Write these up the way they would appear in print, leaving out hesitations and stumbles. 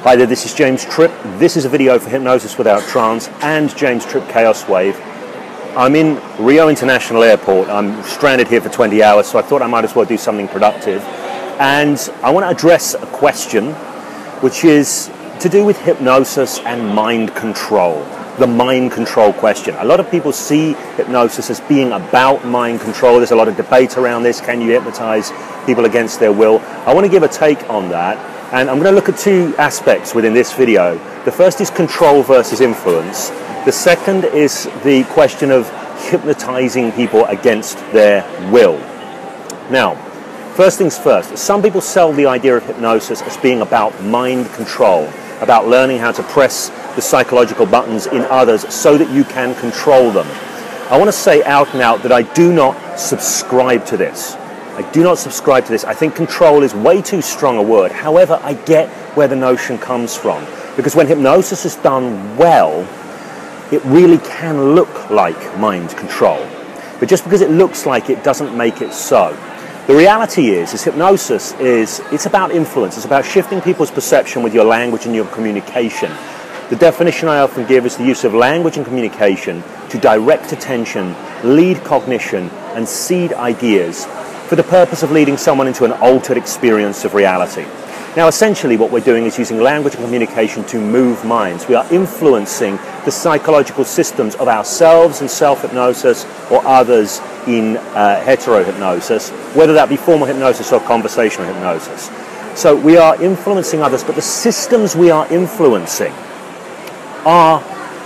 Hi there, this is James Tripp. This is a video for Hypnosis Without Trance and James Tripp Chaos Wave. I'm in Rio International Airport. I'm stranded here for 20 hours, so I thought I might as well do something productive. And I want to address a question which is to do with hypnosis and mind control. The mind control question. A lot of people see hypnosis as being about mind control. There's a lot of debate around this. Can you hypnotize people against their will? I want to give a take on that. And I'm going to look at two aspects within this video. The first is control versus influence. The second is the question of hypnotizing people against their will. Now, first things first, some people sell the idea of hypnosis as being about mind control, about learning how to press the psychological buttons in others so that you can control them. I want to say out and out that I do not subscribe to this. I do not subscribe to this. I think control is way too strong a word. However, I get where the notion comes from. Because when hypnosis is done well, it really can look like mind control. But just because it looks like it doesn't make it so. The reality is hypnosis it's about influence. It's about shifting people's perception with your language and your communication. The definition I often give is the use of language and communication to direct attention, lead cognition, and seed ideas for the purpose of leading someone into an altered experience of reality. Now, essentially what we're doing is using language and communication to move minds. We are influencing the psychological systems of ourselves in self-hypnosis or others in hetero-hypnosis, whether that be formal hypnosis or conversational hypnosis. So we are influencing others, but the systems we are influencing are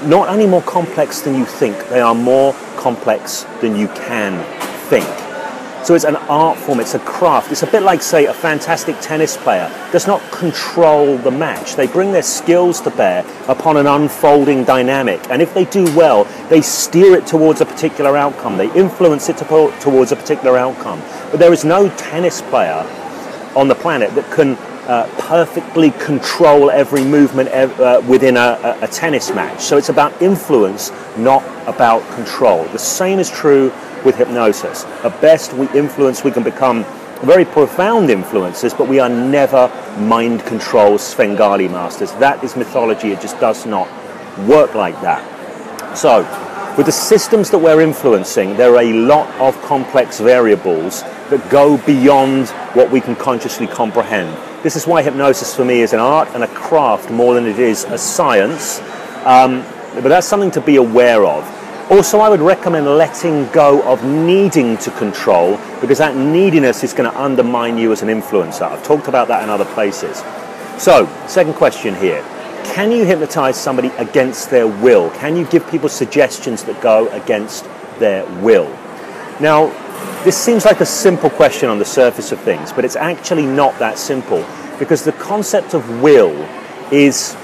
not only more complex than you think, they are more complex than you can think. So it's an art form, it's a craft. It's a bit like, say, a fantastic tennis player does not control the match. They bring their skills to bear upon an unfolding dynamic. And if they do well, they steer it towards a particular outcome. They influence it towards a particular outcome. But there is no tennis player on the planet that can perfectly control every movement within a tennis match. So it's about influence, not about control. The same is true with hypnosis. At best, we can become very profound influencers, but we are never mind control Svengali masters. That is mythology. It just does not work like that. So, with the systems that we're influencing, there are a lot of complex variables that go beyond what we can consciously comprehend. This is why hypnosis for me is an art and a craft more than it is a science, but that's something to be aware of. Also, I would recommend letting go of needing to control, because that neediness is going to undermine you as an influencer. I've talked about that in other places. So, second question here. Can you hypnotize somebody against their will? Can you give people suggestions that go against their will? Now, this seems like a simple question on the surface of things, but it's actually not that simple, because the concept of will is,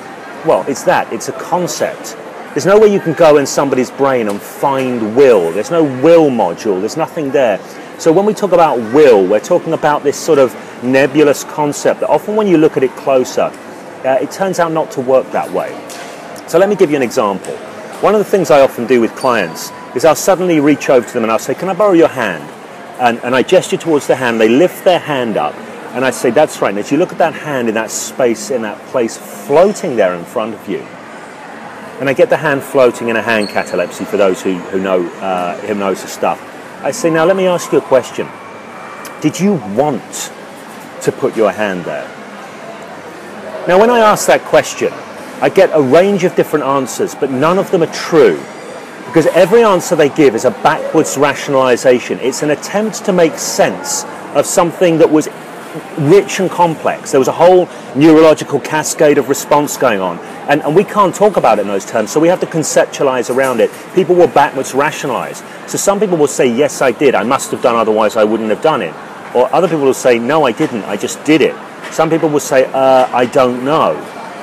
well, it's a concept. There's no way you can go in somebody's brain and find will. There's no will module. There's nothing there. So when we talk about will, we're talking about this sort of nebulous concept that often when you look at it closer, it turns out not to work that way. So let me give you an example. One of the things I often do with clients is I'll suddenly reach over to them and I'll say, can I borrow your hand? And I gesture towards the hand. They lift their hand up and I say, that's right. And as you look at that hand in that space, in that place, floating there in front of you, and I get the hand floating in a hand catalepsy for those who know hypnosis stuff. I say, now let me ask you a question. Did you want to put your hand there? Now when I ask that question, I get a range of different answers, but none of them are true. Because every answer they give is a backwards rationalization. It's an attempt to make sense of something that was rich and complex. There was a whole neurological cascade of response going on. And we can't talk about it in those terms, so we have to conceptualize around it. People will backwards rationalize. So some people will say, yes, I did. I must have done, otherwise I wouldn't have done it. Or other people will say, no, I didn't. I just did it. Some people will say, I don't know.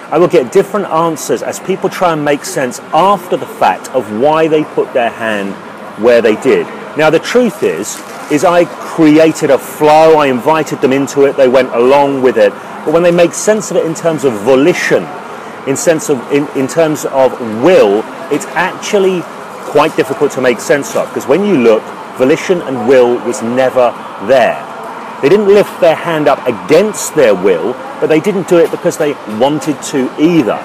I will get different answers as people try and make sense after the fact of why they put their hand where they did. Now, the truth is I created a flow, I invited them into it, they went along with it. But when they make sense of it in terms of volition, in terms of will, it's actually quite difficult to make sense of. Because when you look, volition and will was never there. They didn't lift their hand up against their will, but they didn't do it because they wanted to either.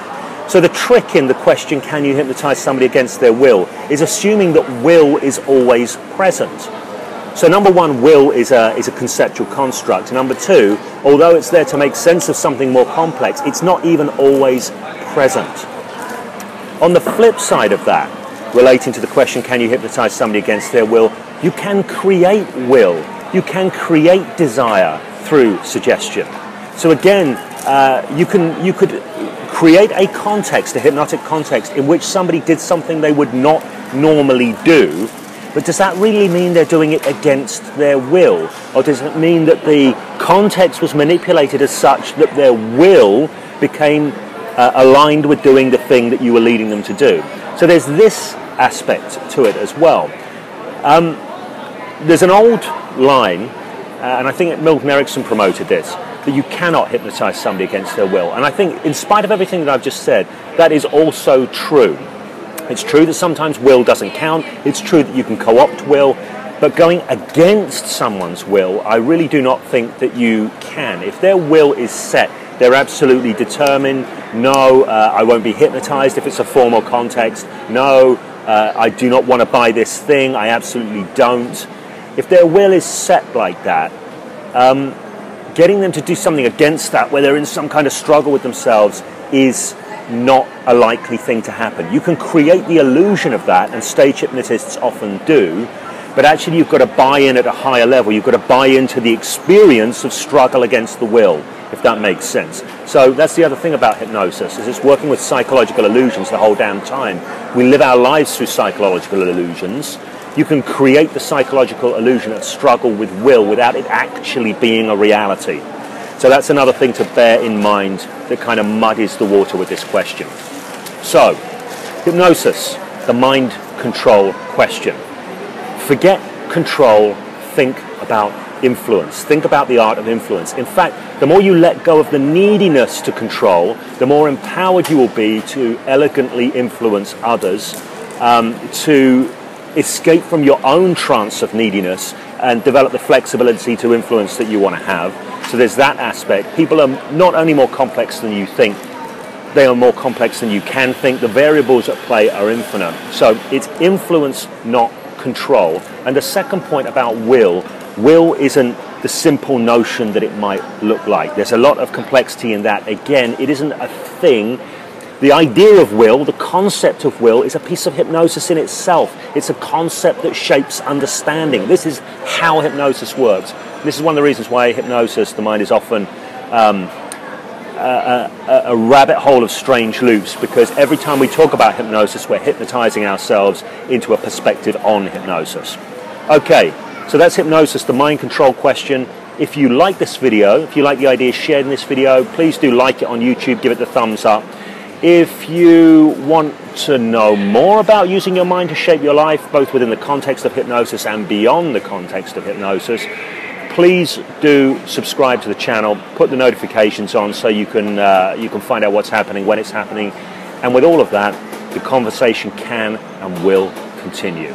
So the trick in the question, can you hypnotize somebody against their will, is assuming that will is always present. So number one, will is a conceptual construct. Number two, although it's there to make sense of something more complex, it's not even always present. On the flip side of that, relating to the question, can you hypnotize somebody against their will, you can create will. You can create desire through suggestion. So again, you could create a context, a hypnotic context, in which somebody did something they would not normally do, but does that really mean they're doing it against their will? Or does it mean that the context was manipulated as such that their will became aligned with doing the thing that you were leading them to do? So there's this aspect to it as well. There's an old line, and I think Milton Erickson promoted this, that you cannot hypnotize somebody against their will. And I think, in spite of everything that I've just said, that is also true. It's true that sometimes will doesn't count. It's true that you can co-opt will. But going against someone's will, I really do not think that you can. If their will is set, they're absolutely determined. No, I won't be hypnotized if it's a formal context. No, I do not want to buy this thing. I absolutely don't. If their will is set like that, getting them to do something against that, where they're in some kind of struggle with themselves, is not a likely thing to happen. You can create the illusion of that, and stage hypnotists often do, but actually you've got to buy in at a higher level. You've got to buy into the experience of struggle against the will, if that makes sense. So that's the other thing about hypnosis, is it's working with psychological illusions the whole damn time. We live our lives through psychological illusions. You can create the psychological illusion of struggle with will without it actually being a reality. So that's another thing to bear in mind that kind of muddies the water with this question. So, hypnosis, the mind control question. Forget control, think about influence. Think about the art of influence. In fact, the more you let go of the neediness to control, the more empowered you will be to elegantly influence others, to escape from your own trance of neediness and develop the flexibility to influence that you want to have. So there's that aspect. People are not only more complex than you think, they are more complex than you can think. The variables at play are infinite. So it's influence, not control. And the second point about will isn't the simple notion that it might look like. There's a lot of complexity in that. Again, it isn't a thing. The idea of will, the concept of will, is a piece of hypnosis in itself. It's a concept that shapes understanding. This is how hypnosis works. This is one of the reasons why hypnosis, the mind is often a rabbit hole of strange loops, because every time we talk about hypnosis, we're hypnotizing ourselves into a perspective on hypnosis. Okay, so that's hypnosis, the mind control question. If you like this video, if you like the ideas shared in this video, please do like it on YouTube, give it the thumbs up. If you want to know more about using your mind to shape your life, both within the context of hypnosis and beyond the context of hypnosis, please do subscribe to the channel, put the notifications on so you can find out what's happening, when it's happening, and with all of that, the conversation can and will continue.